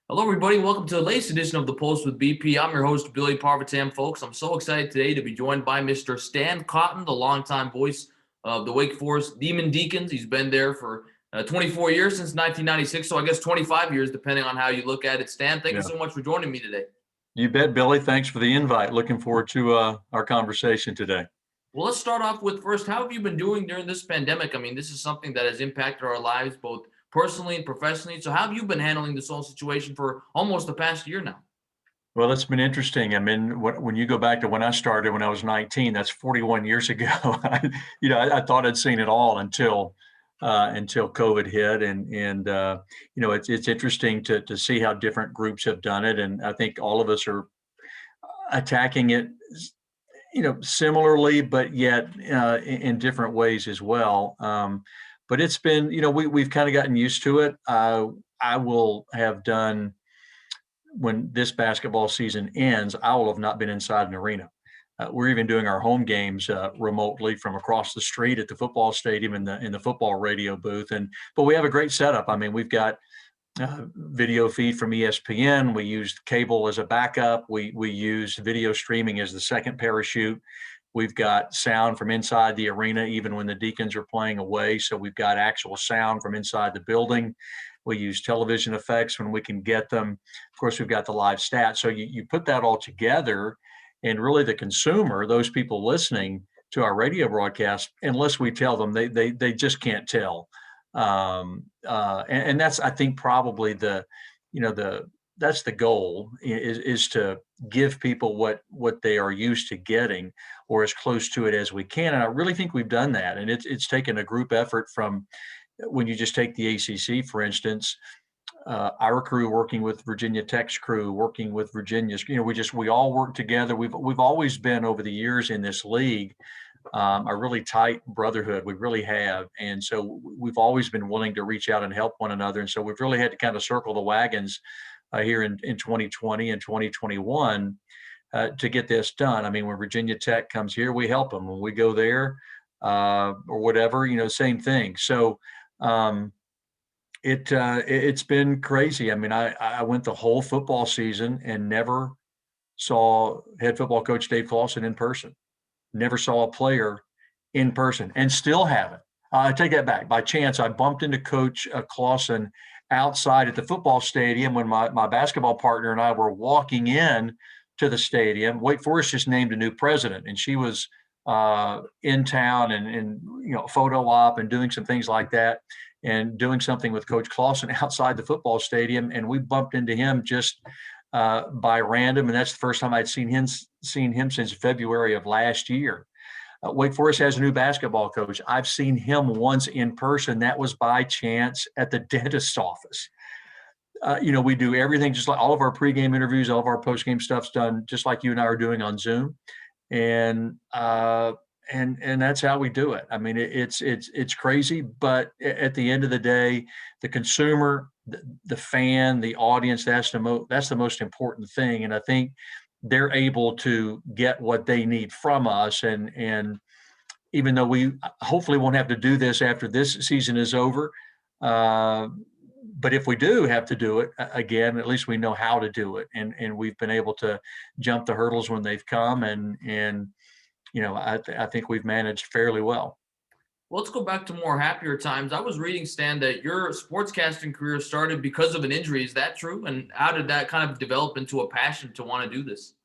Hello, everybody. Welcome to the latest edition of The Pulse with BP. I'm your host, Billy Parvatam, folks. I'm so excited today to be joined by Mr. Stan Cotten, the longtime voice of the Wake Forest Deacons. He's been there for 24 years, since 1996, so I guess 25 years, depending on how you look at it. Stan, thank you Yeah, so much for joining me today. you bet, Billy. Thanks for the invite. Looking forward to our conversation today. Well, let's start off with first, how have you been doing during this pandemic? I mean, this is something that has impacted our lives both personally and professionally. So how have you been handling this whole situation for almost the past year now? Well, it's been interesting. I mean, when you go back to when I started when I was 19, that's 41 years ago. I thought I'd seen it all until COVID hit, and it's interesting to see how different groups have done it, and I think all of us are attacking it, similarly, but yet in different ways as well. But it's been, we've kind of gotten used to it. I will have done when this basketball season ends, I will have not been inside an arena. We're even doing our home games remotely from across the street at the football stadium in the football radio booth. But we have a great setup. I mean, we've got video feed from ESPN. We used cable as a backup. We use video streaming as the second parachute. We've got sound from inside the arena, even when the Deacons are playing away. So we've got actual sound from inside the building. We use television effects when we can get them. Of course, we've got the live stats. So you put that all together, and really the consumer, those people listening to our radio broadcast, unless we tell them, they just can't tell. And that's, I think, probably that's the goal, is to give people what they are used to getting, or as close to it as we can. And I really think we've done that. And it's taken a group effort. From when you just take the ACC, for instance, our crew working with Virginia Tech's crew, working with Virginia's, we all work together. We've always been, over the years in this league, a really tight brotherhood. We really have. And so we've always been willing to reach out and help one another. And so we've really had to kind of circle the wagons here in 2020 and 2021 to get this done. I mean, when Virginia Tech comes here, we help them. When we go there or whatever, same thing. So it's been crazy. I mean, I went the whole football season and never saw head football coach Dave Clawson in person. Never saw a player in person, and still haven't. I take that back. By chance, I bumped into Coach Clawson outside at the football stadium when my basketball partner and I were walking in to the stadium. Wake Forest just named a new president, and she was in town and photo op and doing some things like that, and doing something with Coach Clawson outside the football stadium. And we bumped into him just by random, and that's the first time I'd seen him since February of last year. Wake Forest has a new basketball coach. I've seen him once in person. That was by chance at the dentist's office. We do everything, just like all of our pregame interviews, all of our postgame stuff's done just like you and I are doing on Zoom, and that's how we do it. I mean, it's crazy, but at the end of the day, the consumer, the fan, the audience, that's the most important thing. And I think they're able to get what they need from us. And even though we hopefully won't have to do this after this season is over, but if we do have to do it again, at least we know how to do it. And we've been able to jump the hurdles when they've come. And I think we've managed fairly well. Well, let's go back to more happier times. I was reading, Stan, that your sportscasting career started because of an injury. Is that true? And how did that kind of develop into a passion to want to do this?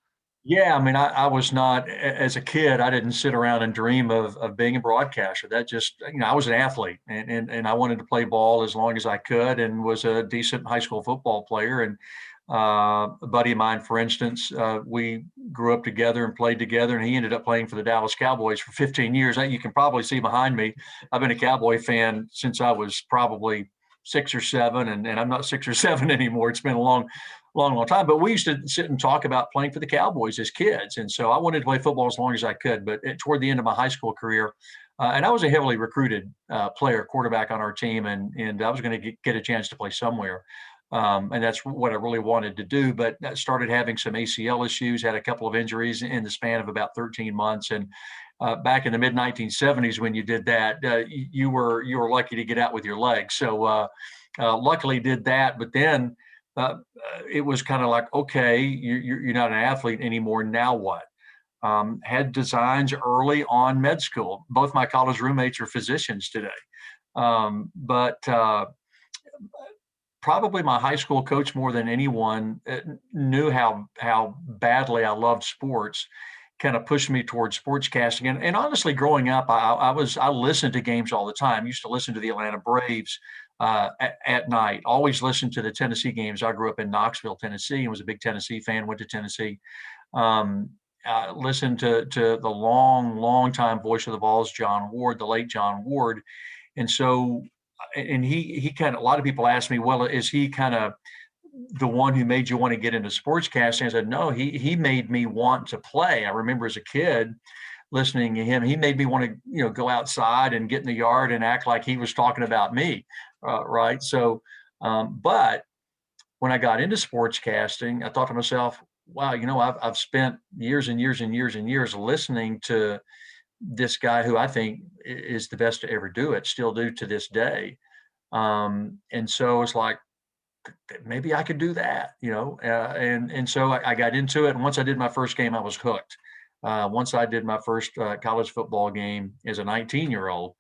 Yeah, I mean, I was not, as a kid, I didn't sit around and dream of being a broadcaster. That just, I was an athlete, and I wanted to play ball as long as I could, and was a decent high school football player. And a buddy of mine, for instance, we grew up together and played together, and he ended up playing for the Dallas Cowboys for 15 years. You can probably see behind me, I've been a Cowboy fan since I was probably 6 or 7, and I'm not 6 or 7 anymore. It's been a long time. But we used to sit and talk about playing for the Cowboys as kids. And so I wanted to play football as long as I could. But toward the end of my high school career, and I was a heavily recruited player, quarterback on our team, and I was going to get a chance to play somewhere. And that's what I really wanted to do. But I started having some ACL issues, had a couple of injuries in the span of about 13 months. And back in the mid 1970s, when you did that, you were lucky to get out with your legs. So luckily did that. But then it was kind of like, okay, you're not an athlete anymore. Now what? Had designs early on med school. Both my college roommates are physicians today. But probably my high school coach more than anyone knew how badly I loved sports, kind of pushed me towards sportscasting. And honestly, growing up, I listened to games all the time. Used to listen to the Atlanta Braves at night. Always listened to the Tennessee games. I grew up in Knoxville, Tennessee, and was a big Tennessee fan. Went to Tennessee. Um, Listened to the long time voice of the Vols, John Ward, the late John Ward. And so, and he kind of, a lot of people ask me, well, is he kind of the one who made you want to get into sportscasting? I said, no, he made me want to play. I remember as a kid listening to him, he made me want to, go outside and get in the yard and act like he was talking about me. Right. So, but when I got into sportscasting, I thought to myself, wow, I've spent years and years and years and years listening to this guy who I think is the best to ever do it, still do to this day. And so it's like, maybe I could do that, and so I got into it. And once I did my first game, I was hooked. Once I did my first college football game as a 19-year-old,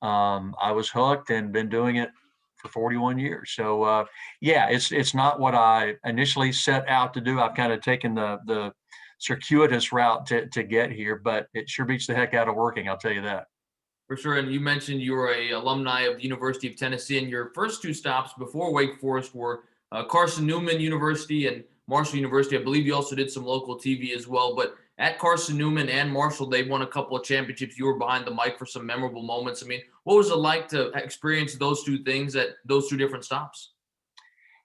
I was hooked and been doing it for 41 years. So yeah, it's not what I initially set out to do. I've kind of taken the circuitous route to get here, but it sure beats the heck out of working. I'll tell you that. For sure. And you mentioned you were a alumni of the University of Tennessee, and your first two stops before Wake Forest were Carson Newman University and Marshall University. I believe you also did some local TV as well. But at Carson Newman and Marshall, they won a couple of championships. You were behind the mic for some memorable moments. I mean, what was it like to experience those two things at those two different stops?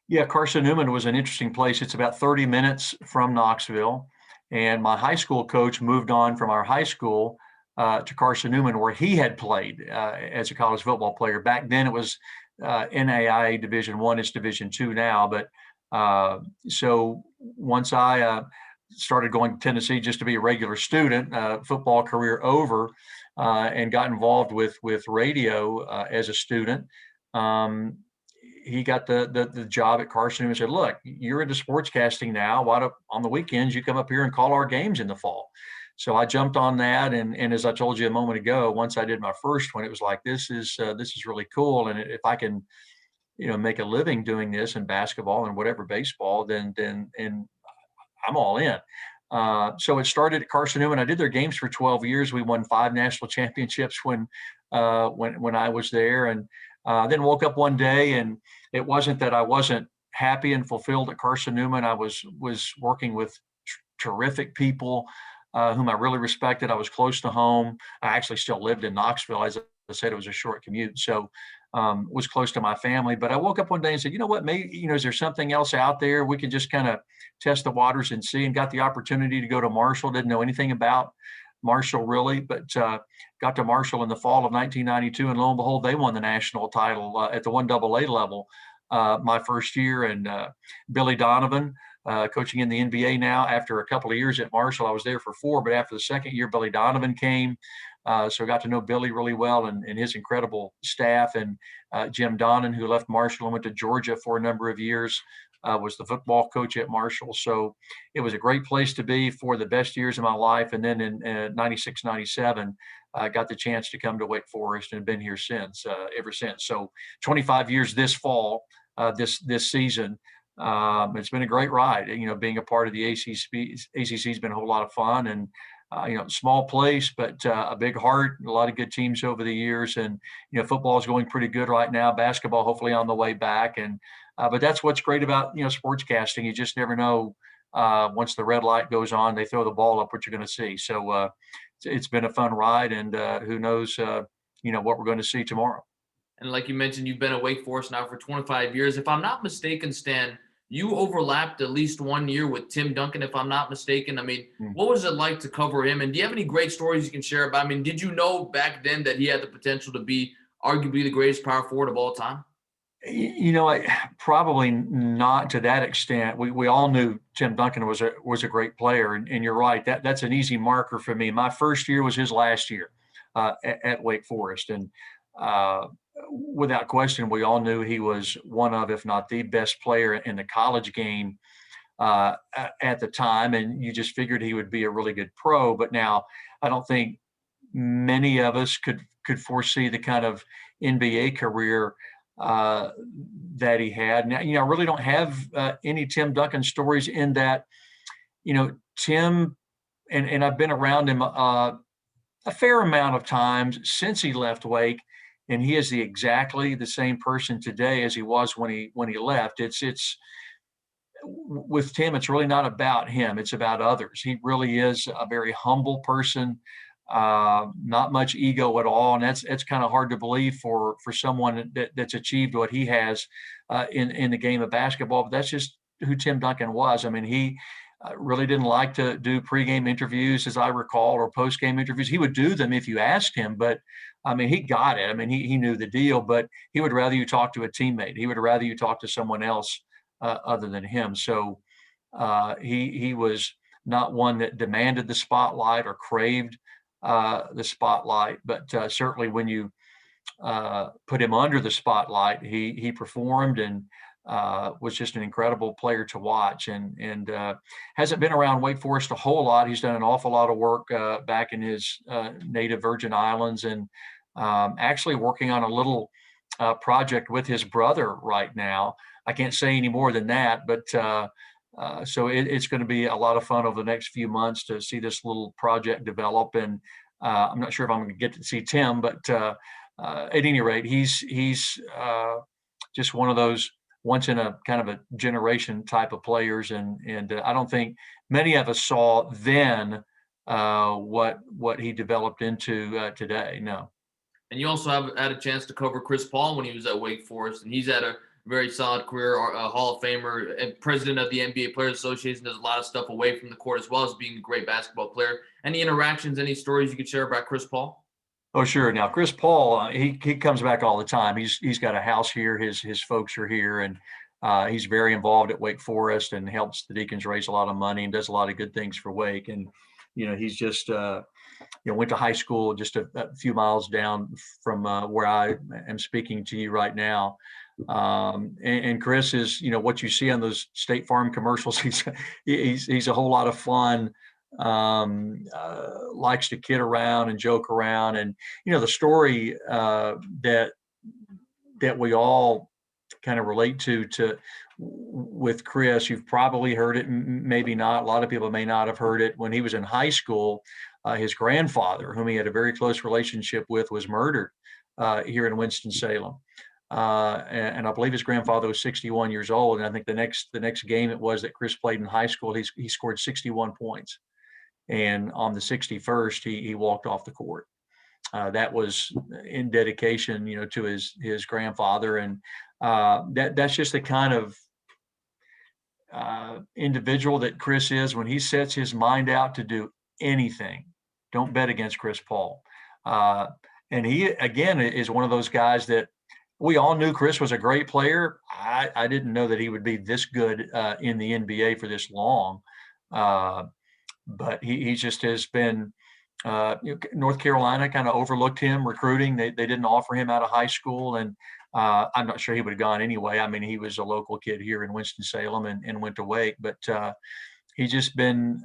Yeah, Carson Newman was an interesting place. It's about 30 minutes from Knoxville. And my high school coach moved on from our high school to Carson Newman, where he had played as a college football player. Back then, it was NAIA Division I. It's Division II now. But so once I started going to Tennessee just to be a regular student, football career over, and got involved with radio as a student. He got the job at Carson and said, look, you're into sportscasting now. Why don't on the weekends you come up here and call our games in the fall? So I jumped on that. And as I told you a moment ago, once I did my first one, it was like, this is really cool. And if I can, make a living doing this in basketball and whatever baseball, then I'm all in. So it started at Carson Newman. I did their games for 12 years. We won 5 national championships when I was there, and then woke up one day, and it wasn't that I wasn't happy and fulfilled at Carson Newman. I was working with terrific people whom I really respected. I was close to home. I actually still lived in Knoxville. As I said, it was a short commute, so was close to my family. But I woke up one day and said, you know what, maybe, is there something else out there? We could just kind of test the waters and see, and got the opportunity to go to Marshall. Didn't know anything about Marshall really, but got to Marshall in the fall of 1992, and lo and behold, they won the national title at the 1AA level my first year. And Billy Donovan, coaching in the NBA now. After a couple of years at Marshall, I was there for 4, but after the second year, Billy Donovan came. So I got to know Billy really well, and his incredible staff. And Jim Donnan, who left Marshall and went to Georgia for a number of years, was the football coach at Marshall. So it was a great place to be for the best years of my life. And then in 96, 97, I got the chance to come to Wake Forest and been here ever since. So 25 years this fall, this season. It's been a great ride. Being a part of the ACC has been a whole lot of fun, and small place, but a big heart, a lot of good teams over the years. And, football is going pretty good right now. Basketball, hopefully on the way back. And, but that's what's great about, sportscasting. You just never know. Once the red light goes on, they throw the ball up, what you're going to see. So it's been a fun ride, and who knows, what we're going to see tomorrow. And like you mentioned, you've been at Wake Forest now for 25 years. If I'm not mistaken, Stan, you overlapped at least 1 year with Tim Duncan, if I'm not mistaken. I mean, what was it like to cover him? And do you have any great stories you can share about? I mean, did you know back then that he had the potential to be arguably the greatest power forward of all time? Probably not to that extent. We all knew Tim Duncan was a great player, and you're right. That's an easy marker for me. My first year was his last year at Wake Forest, and without question, we all knew he was one of, if not the best player in the college game at the time, and you just figured he would be a really good pro. But now, I don't think many of us could foresee the kind of NBA career that he had. Now, I really don't have any Tim Duncan stories in that. Tim, and I've been around him a fair amount of times since he left Wake, and he is exactly the same person today as he was when he left. It's with Tim, it's really not about him. It's about others. He really is a very humble person, not much ego at all. And that's kind of hard to believe for someone that's achieved what he has in the game of basketball. But that's just who Tim Duncan was. I mean, he really didn't like to do pregame interviews, as I recall, or postgame interviews. He would do them if you asked him, but I mean, he got it. I mean, he knew the deal, but he would rather you talk to a teammate. He would rather you talk to someone else other than him. So he was not one that demanded the spotlight or craved the spotlight, but certainly when you put him under the spotlight, he performed and was just an incredible player to watch, and hasn't been around Wake Forest a whole lot. He's done an awful lot of work back in his native Virgin Islands, and actually working on a little project with his brother right now. I can't say any more than that, but so it's going to be a lot of fun over the next few months to see this little project develop. And I'm not sure if I'm going to get to see Tim, but at any rate, he's just one of those once in a kind of a generation type of players. And I don't think many of us saw then what he developed into today. No. And you also have had a chance to cover Chris Paul when he was at Wake Forest, and he's had a very solid career, a Hall of Famer, and president of the NBA Players Association, does a lot of stuff away from the court as well as being a great basketball player. Any interactions, any stories you could share about Chris Paul? Oh, sure. Now, Chris Paul, he comes back all the time. He's got a house here. His folks are here, and he's very involved at Wake Forest and helps the Deacons raise a lot of money and does a lot of good things for Wake. And he's just went to high school just a few miles down from where I am speaking to you right now. And Chris is, what you see on those State Farm commercials. He's a whole lot of fun. Likes to kid around and joke around, and the story that we all kind of relate to with Chris. You've probably heard it, maybe not. A lot of people may not have heard it. When he was in high school, his grandfather, whom he had a very close relationship with, was murdered here in Winston-Salem. And I believe his grandfather was 61 years old. And I think the next game it was that Chris played in high school, he scored 61 points. And on the 61st, he walked off the court. That was in dedication, to his grandfather. And that's just the kind of individual that Chris is. When he sets his mind out to do anything, don't bet against Chris Paul. And he, again, is one of those guys that we all knew Chris was a great player. I didn't know that he would be this good in the NBA for this long. But he just has been, North Carolina kind of overlooked him recruiting. They didn't offer him out of high school. And I'm not sure he would have gone anyway. I mean, he was a local kid here in Winston-Salem and went to Wake. But he's just been,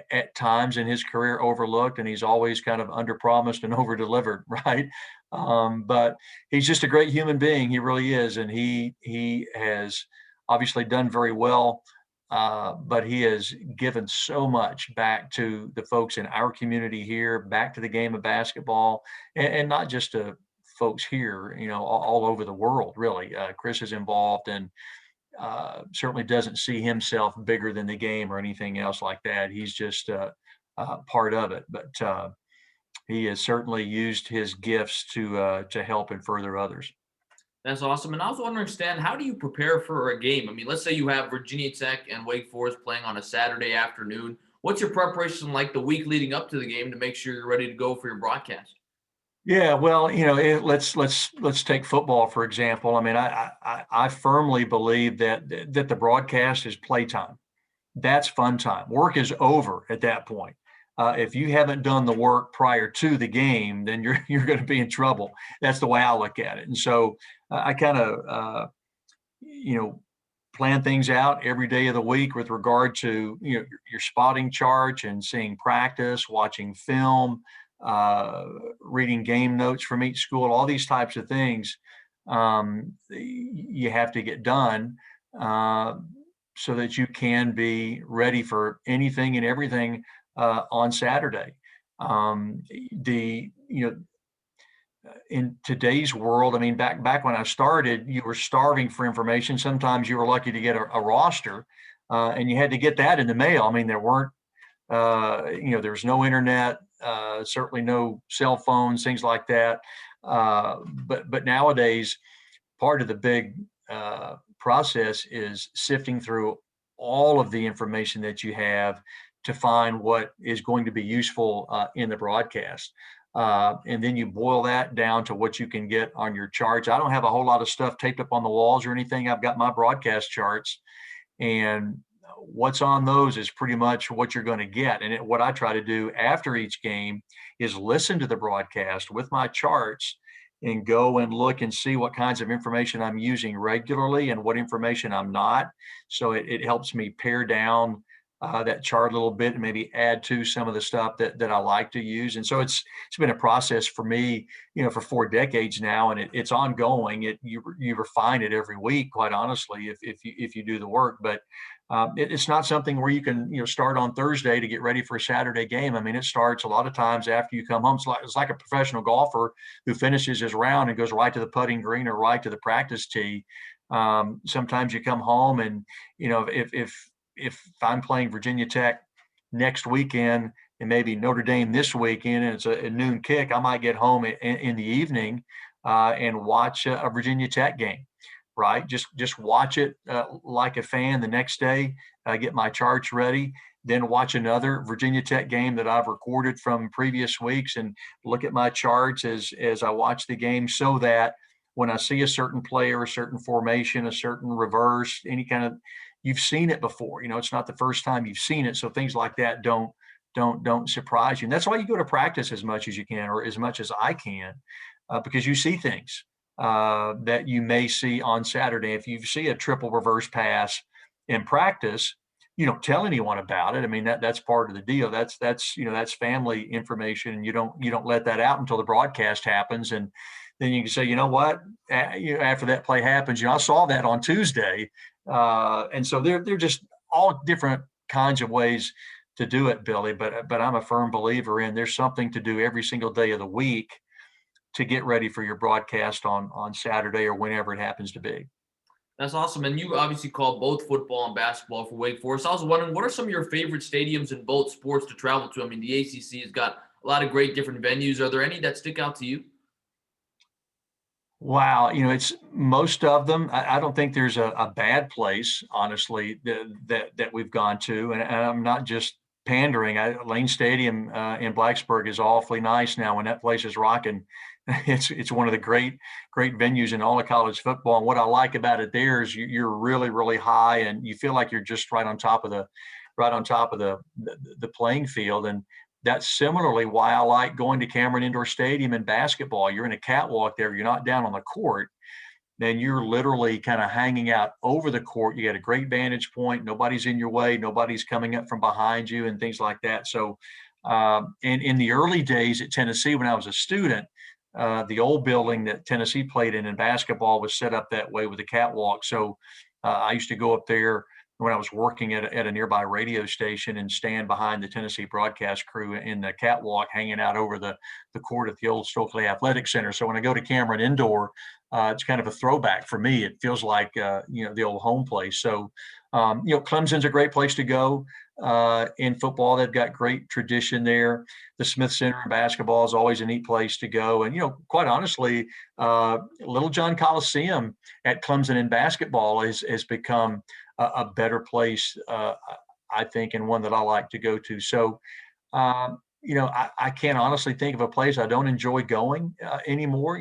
at times in his career, overlooked, and he's always kind of under-promised and over-delivered, right? But he's just a great human being. He really is. And he has obviously done very well. But he has given so much back to the folks in our community here, back to the game of basketball, and not just to folks here, all over the world, really. Chris is involved and certainly doesn't see himself bigger than the game or anything else like that. He's just part of it. But he has certainly used his gifts to help and further others. That's awesome. And I was wondering, Stan, how do you prepare for a game? I mean, let's say you have Virginia Tech and Wake Forest playing on a Saturday afternoon. What's your preparation like the week leading up to the game to make sure you're ready to go for your broadcast? Yeah, well, let's take football for example. I mean, I firmly believe that the broadcast is playtime. That's fun time. Work is over at that point. If you haven't done the work prior to the game, then you're going to be in trouble. That's the way I look at it. And so I kind of plan things out every day of the week with regard to your spotting charts and seeing practice, watching film, reading game notes from each school, all these types of things you have to get done so that you can be ready for anything and everything on Saturday. In today's world, I mean, back when I started, you were starving for information. Sometimes you were lucky to get a roster, and you had to get that in the mail. I mean, there weren't, there was no internet, certainly no cell phones, things like that. But nowadays, part of the big process is sifting through all of the information that you have to find what is going to be useful in the broadcast. And then you boil that down to what you can get on your charts. I don't have a whole lot of stuff taped up on the walls or anything. I've got my broadcast charts, and what's on those is pretty much what you're going to get. And what I try to do after each game is listen to the broadcast with my charts and go and look and see what kinds of information I'm using regularly and what information I'm not. So it helps me pare down that chart a little bit and maybe add to some of the stuff that I like to use. And so it's been a process for me, for 4 decades now, and it's ongoing. You refine it every week, quite honestly, if you do the work. But it's not something where you can start on Thursday to get ready for a Saturday game. I mean, it starts a lot of times after you come home. It's like a professional golfer who finishes his round and goes right to the putting green or right to the practice tee. Sometimes you come home and if I'm playing Virginia Tech next weekend and maybe Notre Dame this weekend and it's a noon kick, I might get home in the evening and watch a Virginia Tech game, right? Just watch it like a fan the next day, get my charts ready, then watch another Virginia Tech game that I've recorded from previous weeks and look at my charts as I watch the game, so that when I see a certain player, a certain formation, a certain reverse, any kind of, you've seen it before. It's not the first time you've seen it. So things like that don't surprise you. And that's why you go to practice as much as you can, or as much as I can, because you see things that you may see on Saturday. If you see a triple reverse pass in practice, you don't tell anyone about it. I mean, that's part of the deal. That's family information, and you don't let that out until the broadcast happens. And then you can say, what, after that play happens, I saw that on Tuesday. And so they're just all different kinds of ways to do it, Billy. But I'm a firm believer in there's something to do every single day of the week to get ready for your broadcast on Saturday or whenever it happens to be. That's awesome. And you obviously call both football and basketball for Wake Forest. I was wondering, what are some of your favorite stadiums in both sports to travel to? I mean, the ACC has got a lot of great different venues. Are there any that stick out to you? Wow, it's most of them. I don't think there's a bad place, honestly, that we've gone to, and I'm not just pandering. Lane Stadium in Blacksburg is awfully nice now. When that place is rocking, it's one of the great venues in all of college football. And what I like about it there is you're really, really high, and you feel like you're just right on top of the playing field. And that's similarly why I like going to Cameron Indoor Stadium in basketball. You're in a catwalk there. You're not down on the court. Then you're literally kind of hanging out over the court. You got a great vantage point. Nobody's in your way. Nobody's coming up from behind you and things like that. So in the early days at Tennessee, when I was a student, the old building that Tennessee played in basketball was set up that way with a catwalk. So I used to go up there when I was working at a nearby radio station and stand behind the Tennessee broadcast crew in the catwalk, hanging out over the court at the old Stokely Athletic Center. So when I go to Cameron Indoor, it's kind of a throwback for me. It feels like, the old home place. So, Clemson's a great place to go in football. They've got great tradition there. The Smith Center in basketball is always a neat place to go. And, quite honestly, Little John Coliseum at Clemson in basketball has become a better place, I think, and one that I like to go to. So, I can't honestly think of a place I don't enjoy going anymore.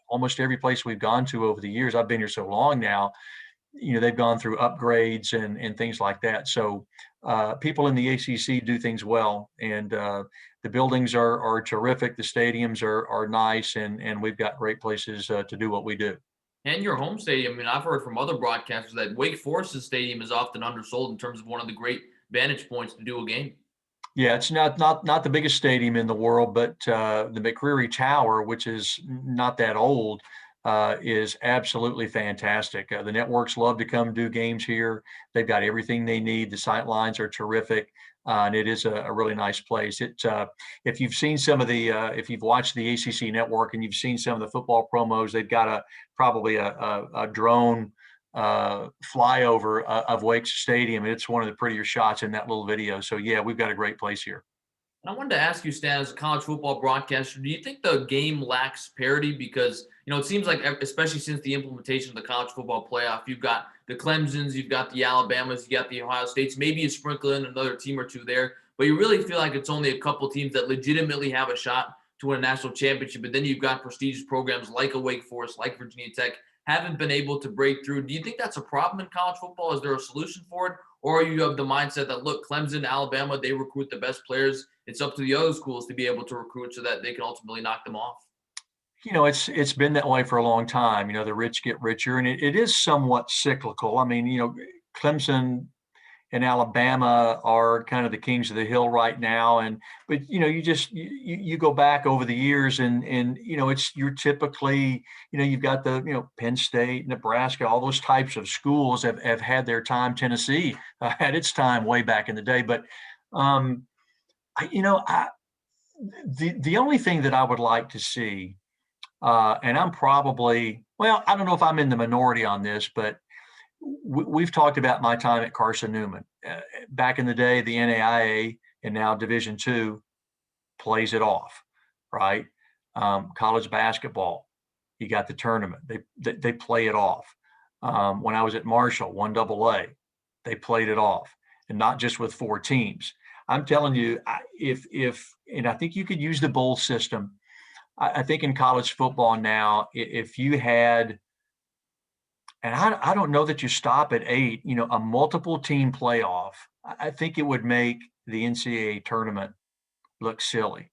Almost every place we've gone to over the years, I've been here so long now, they've gone through upgrades and things like that. So people in the ACC do things well, and the buildings are terrific. The stadiums are nice, and we've got great places to do what we do. And your home stadium. I mean, I've heard from other broadcasters that Wake Forest's stadium is often undersold in terms of one of the great vantage points to do a game. Yeah, it's not the biggest stadium in the world, but the McCreary Tower, which is not that old, is absolutely fantastic. The networks love to come do games here. They've got everything they need. The sight lines are terrific, and it is a really nice place. If you've seen some of if you've watched the ACC network and you've seen some of the football promos, they've got probably a drone flyover of Wake's stadium. It's one of the prettier shots in that little video. So yeah, we've got a great place here. And I wanted to ask you, Stan, as a college football broadcaster, do you think the game lacks parity? Because, it seems like, especially since the implementation of the college football playoff, you've got the Clemsons, you've got the Alabamas, you got the Ohio States, maybe you sprinkle in another team or two there, but you really feel like it's only a couple teams that legitimately have a shot to win a national championship. But then you've got prestigious programs like a Wake Forest, like Virginia Tech, haven't been able to break through. Do you think that's a problem in college football? Is there a solution for it? Or are you of the mindset that, look, Clemson, Alabama, they recruit the best players. It's up to the other schools to be able to recruit so that they can ultimately knock them off? It's been that way for a long time. The rich get richer, and it is somewhat cyclical. I mean, Clemson and Alabama are kind of the kings of the hill right now, but you go back over the years, and you're typically, you've got the Penn State, Nebraska, all those types of schools have had their time. Tennessee had its time way back in the day, but the only thing that I would like to see, and I'm probably, well, I don't know if I'm in the minority on this, but we've talked about my time at Carson Newman. Back in the day, the NAIA and now Division II plays it off, right? College basketball, you got the tournament. They play it off. When I was at Marshall, 1AA, they played it off, and not just with 4 teams. I'm telling you, and I think you could use the bowl system. I think in college football now, if you had, and I don't know that you stop at 8, a multiple team playoff, I think it would make the NCAA tournament look silly.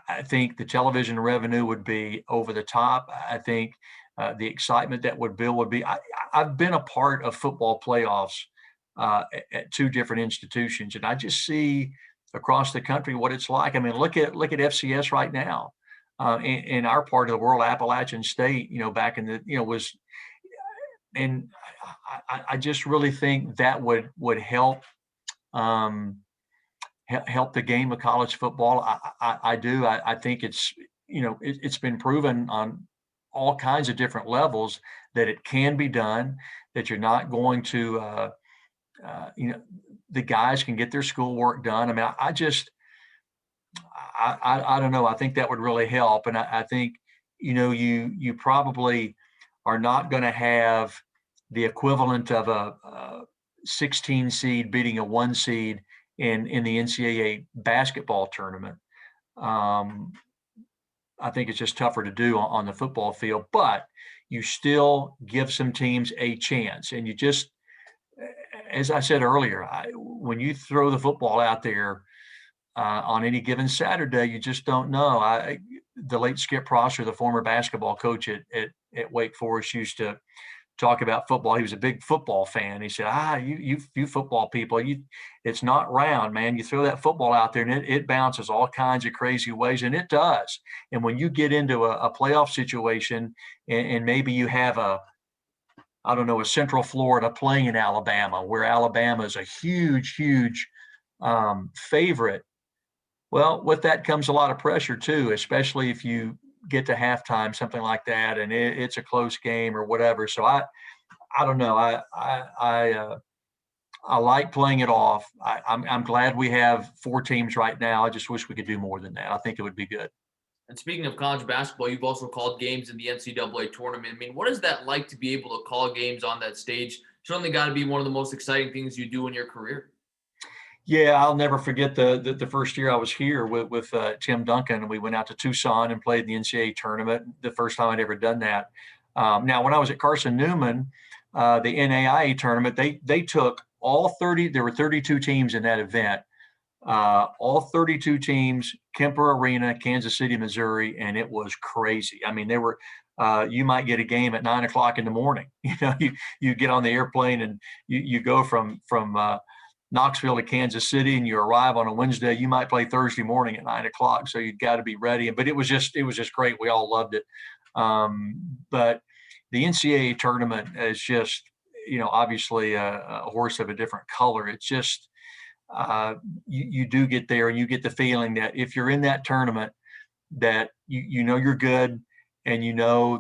I think the television revenue would be over the top. I think the excitement that would build would be, I've been a part of football playoffs at 2 different institutions, and I just see across the country what it's like. I mean, look at FCS right now. In our part of the world, Appalachian State, back in the, was, and I just really think that would help help the game of college football. I do. I think it's been proven on all kinds of different levels that it can be done. That you're not going to, the guys can get their schoolwork done. I mean, I don't know. I think that would really help. And I think, you probably are not going to have the equivalent of a 16 seed beating a 1 seed in the NCAA basketball tournament. I think it's just tougher to do on the football field, but you still give some teams a chance. And you just, as I said earlier, when you throw the football out there, on any given Saturday, you just don't know. The late Skip Prosser, the former basketball coach at Wake Forest, used to talk about football. He was a big football fan. He said, you football people, it's not round, man. You throw that football out there and it bounces all kinds of crazy ways, and it does. And when you get into a playoff situation and maybe you have a Central Florida playing in Alabama, where Alabama is a huge favorite. Well, with that comes a lot of pressure too, especially if you get to halftime, something like that, and it's a close game or whatever. So I don't know. I like playing it off. I'm glad we have 4 teams right now. I just wish we could do more than that. I think it would be good. And speaking of college basketball, you've also called games in the NCAA tournament. I mean, what is that like to be able to call games on that stage? Certainly got to be one of the most exciting things you do in your career. Yeah, I'll never forget the first year I was here with Tim Duncan. We went out to Tucson and played the NCAA tournament. The first time I'd ever done that. Now, when I was at Carson Newman, the NAIA tournament, they took all 30. There were 32 teams in that event. All 32 teams, Kemper Arena, Kansas City, Missouri, and it was crazy. I mean, there were you might get a game at 9 o'clock in the morning. You get on the airplane and you go from Knoxville to Kansas City, and you arrive on a Wednesday. You might play Thursday morning at 9 o'clock, so you've got to be ready. But it was just great. We all loved it. But the NCAA tournament is just, obviously a horse of a different color. It's just you do get there, and you get the feeling that if you're in that tournament, that you're good, and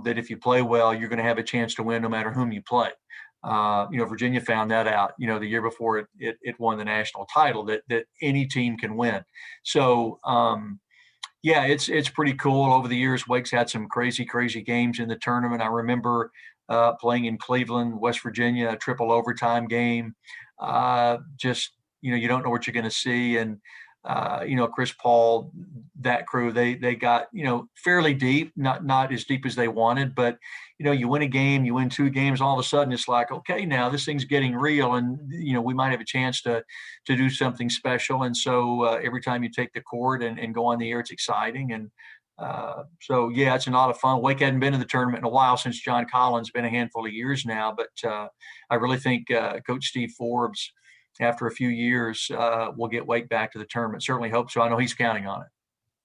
that if you play well, you're going to have a chance to win no matter whom you play. Virginia found that out, the year before it won the national title, that any team can win. So, yeah, it's pretty cool. Over the years, Wake's had some crazy games in the tournament. I remember playing in Cleveland, West Virginia, a triple overtime game. You don't know what you're going to see. And, Chris Paul, that crew, they got, fairly deep, not as deep as they wanted, but, you win a game, you win 2 games, all of a sudden it's like, okay, now this thing's getting real, and, we might have a chance to do something special. And so every time you take the court and go on the air, it's exciting. And so, yeah, it's a lot of fun. Wake hadn't been in the tournament in a while since John Collins, been a handful of years now, but I really think Coach Steve Forbes, after a few years, we'll get Wake back to the tournament. Certainly hope so. I know he's counting on it.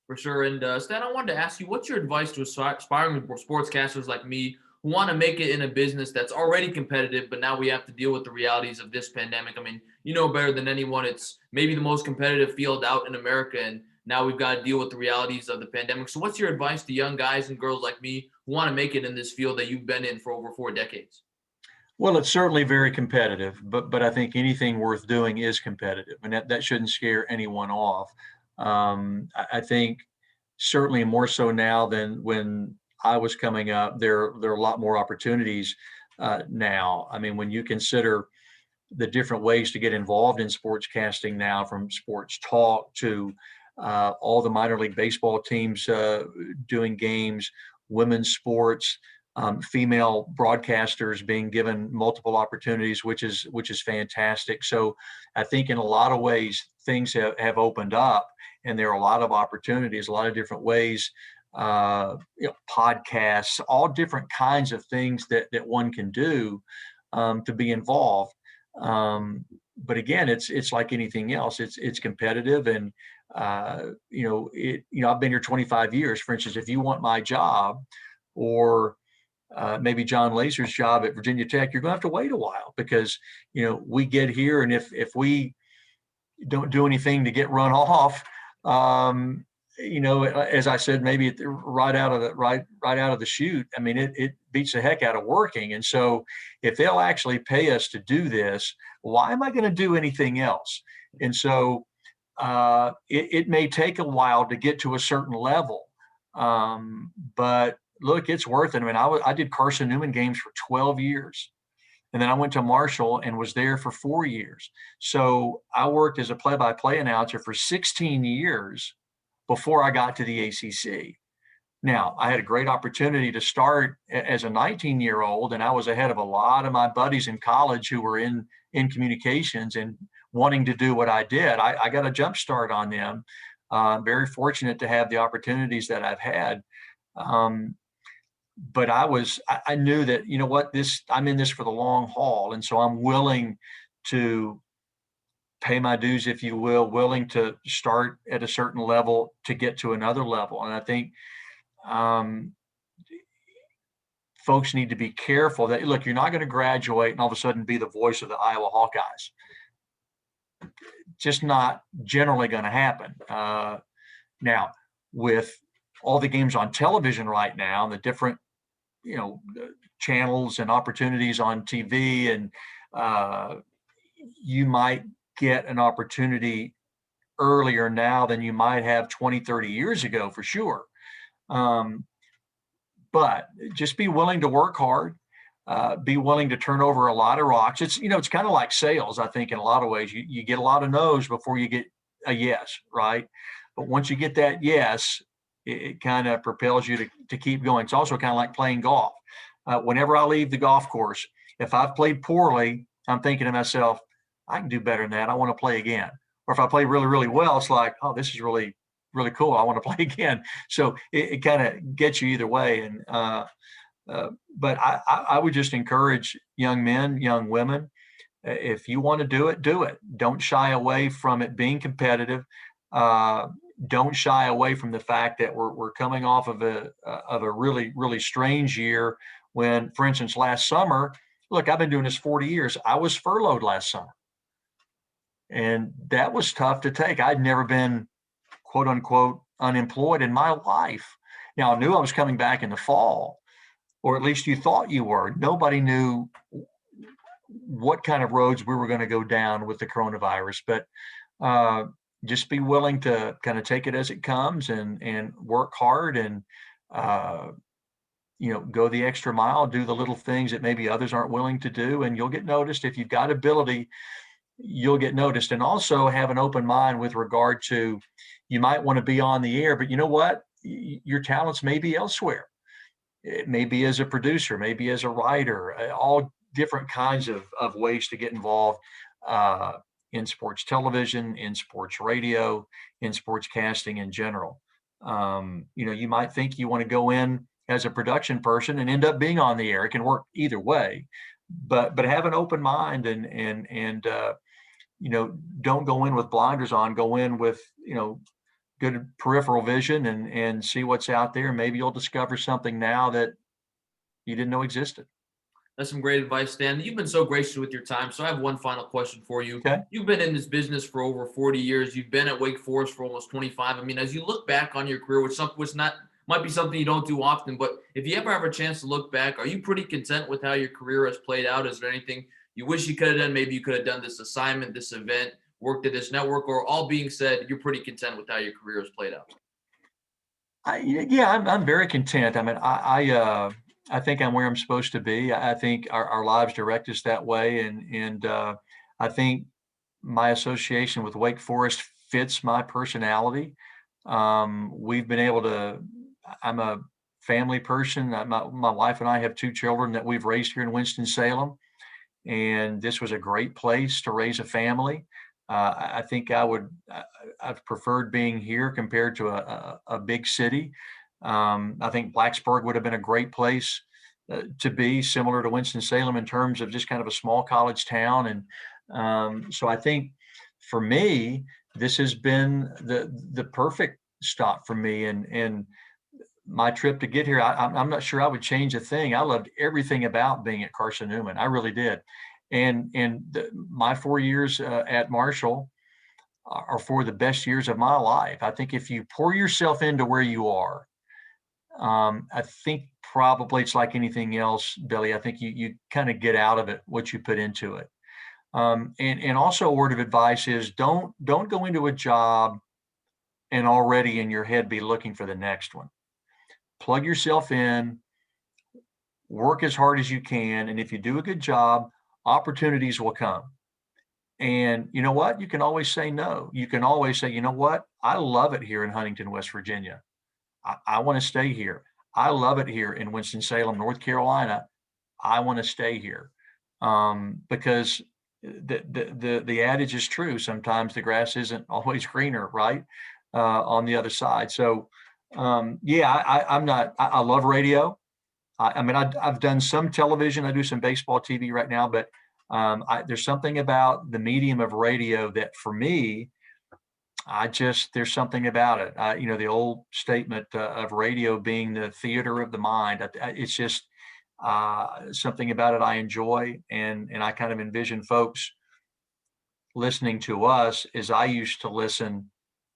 For sure. And Stan, I wanted to ask you, what's your advice to aspiring sportscasters like me who want to make it in a business that's already competitive, but now we have to deal with the realities of this pandemic? I mean, better than anyone, it's maybe the most competitive field out in America, and now we've got to deal with the realities of the pandemic. So what's your advice to young guys and girls like me who want to make it in this field that you've been in for over 4 decades? Well, it's certainly very competitive, but I think anything worth doing is competitive, and that shouldn't scare anyone off. I think certainly more so now than when I was coming up. There are a lot more opportunities now. I mean, when you consider the different ways to get involved in sportscasting now, from sports talk to all the minor league baseball teams doing games, women's sports, female broadcasters being given multiple opportunities, which is fantastic. So I think in a lot of ways things have opened up, and there are a lot of opportunities, a lot of different ways, podcasts, all different kinds of things that one can do to be involved. But again, it's like anything else. It's competitive, and I've been here 25 years. For instance, if you want my job, or maybe John Laser's job at Virginia Tech, you're going to have to wait a while, because we get here, and if we don't do anything to get run off, as I said, maybe right out of the chute, I mean, it beats the heck out of working. And so if they'll actually pay us to do this, why am I going to do anything else? And so it may take a while to get to a certain level, but look, it's worth it. I mean, I did Carson Newman games for 12 years. And then I went to Marshall and was there for 4 years. So I worked as a play-by-play announcer for 16 years before I got to the ACC. Now, I had a great opportunity to start as a 19-year-old, and I was ahead of a lot of my buddies in college who were in communications and wanting to do what I did. I got a jump start on them. Very fortunate to have the opportunities that I've had. But I knew that, I'm in this for the long haul. And so I'm willing to pay my dues, if you will, willing to start at a certain level to get to another level. And I think folks need to be careful that, look, you're not going to graduate and all of a sudden be the voice of the Iowa Hawkeyes. Just not generally going to happen. Now, with all the games on television right now, and the different channels and opportunities on TV, and you might get an opportunity earlier now than you might have 20, 30 years ago, for sure. But just be willing to work hard, be willing to turn over a lot of rocks. It's kind of like sales, I think, in a lot of ways. You get a lot of no's before you get a yes, right? But once you get that yes, it kind of propels you to keep going. It's also kind of like playing golf. Whenever I leave the golf course, If I've played poorly, I'm thinking to myself, I can do better than that. I want to play again. Or if I play really, really well, it's like, oh, this is really, really cool. I want to play again. So it kind of gets you either way. And but I would just encourage young men, young women, if you want to do it, do it. Don't shy away from it being competitive. Uh, don't shy away from the fact that we're coming off of a really, really strange year when, for instance, last summer, look, I've been doing this 40 years. I was furloughed last summer. And that was tough to take. I'd never been, quote unquote, unemployed in my life. Now, I knew I was coming back in the fall, or at least you thought you were. Nobody knew what kind of roads we were going to go down with the coronavirus, but just be willing to kind of take it as it comes and work hard and, go the extra mile, do the little things that maybe others aren't willing to do. And you'll get noticed. If you've got ability, you'll get noticed. And also have an open mind with regard to, you might want to be on the air, but you know what? Your talents may be elsewhere. It may be as a producer, maybe as a writer, all different kinds of ways to get involved in sports television, in sports radio, in sports casting in general. You might think you want to go in as a production person and end up being on the air. It can work either way, but have an open mind and don't go in with blinders on. Go in with good peripheral vision and see what's out there. Maybe you'll discover something now that you didn't know existed. That's some great advice, Stan. You've been so gracious with your time. So I have one final question for you. Okay. You've been in this business for over 40 years. You've been at Wake Forest for almost 25. I mean, as you look back on your career, which not might be something you don't do often, but if you ever have a chance to look back, are you pretty content with how your career has played out? Is there anything you wish you could have done? Maybe you could have done this assignment, this event, worked at this network, or all being said, you're pretty content with how your career has played out? I'm very content. I mean, I think I'm where I'm supposed to be. I think our lives direct us that way, and I think my association with Wake Forest fits my personality. We've been able to. I'm a family person. My wife and I have two children that we've raised here in Winston-Salem, and this was a great place to raise a family. I think I've preferred being here compared to a big city. I think Blacksburg would have been a great place to be, similar to Winston-Salem in terms of just kind of a small college town. And so I think for me, this has been the perfect stop for me. And my trip to get here, I'm not sure I would change a thing. I loved everything about being at Carson Newman. I really did. And my 4 years at Marshall are for the best years of my life. I think if you pour yourself into where you are, I think probably it's like anything else, Billy. I think you kind of get out of it what you put into it. And also a word of advice is don't go into a job and already in your head be looking for the next one. Plug yourself in, work as hard as you can, and if you do a good job, opportunities will come. And you know what? You can always say no. You can always say, you know what? I love it here in Huntington, West Virginia. I want to stay here. I love it here in Winston-Salem, North Carolina. I want to stay here because the adage is true. Sometimes the grass isn't always greener, right? On the other side. So I'm not. I love radio. I mean, I've done some television. I do some baseball TV right now, but there's something about the medium of radio that for me, there's something about it. The old statement of radio being the theater of the mind. It's just something about it I enjoy. And I kind of envision folks listening to us as I used to listen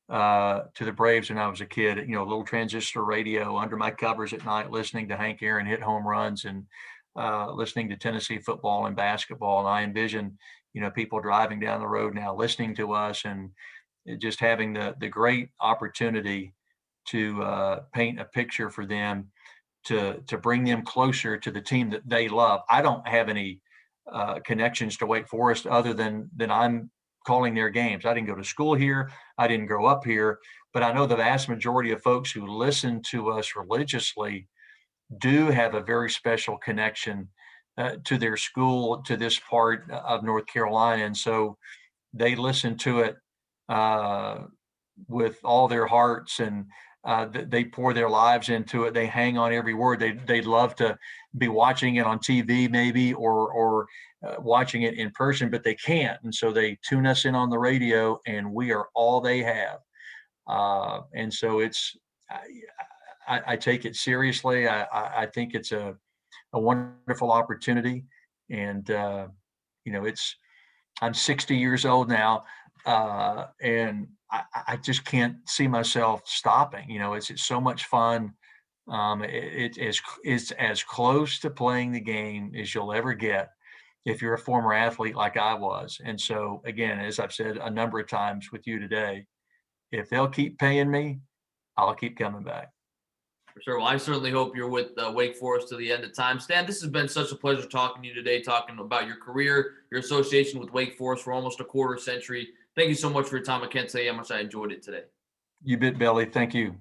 to the Braves when I was a kid, a little transistor radio under my covers at night, listening to Hank Aaron hit home runs and listening to Tennessee football and basketball. And I envision, people driving down the road now listening to us and just having the great opportunity to paint a picture for them to bring them closer to the team that they love. I don't have any connections to Wake Forest other than I'm calling their games. I didn't go to school here. I didn't grow up here, but I know the vast majority of folks who listen to us religiously do have a very special connection to their school, to this part of North Carolina. And so they listen to it with all their hearts, and they pour their lives into it. They hang on every word. They'd love to be watching it on TV maybe, or watching it in person, but they can't. And so they tune us in on the radio, and we are all they have. And so I take it seriously. I think it's a wonderful opportunity. And, I'm 60 years old now, and I just can't see myself stopping. It's so much fun. It's as close to playing the game as you'll ever get if you're a former athlete like I was. And so, again, as I've said a number of times with you today, if they'll keep paying me, I'll keep coming back. For sure. Well, I certainly hope you're with Wake Forest to the end of time. Stan, this has been such a pleasure talking to you today, talking about your career, your association with Wake Forest for almost a quarter century. Thank you so much for your time. I can't tell you how much I enjoyed it today. You bet, Billy. Thank you.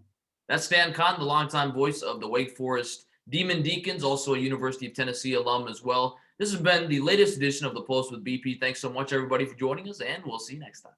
That's Stan Cotten, the longtime voice of the Wake Forest Demon Deacons, also a University of Tennessee alum as well. This has been the latest edition of The Post with BP. Thanks so much, everybody, for joining us, and we'll see you next time.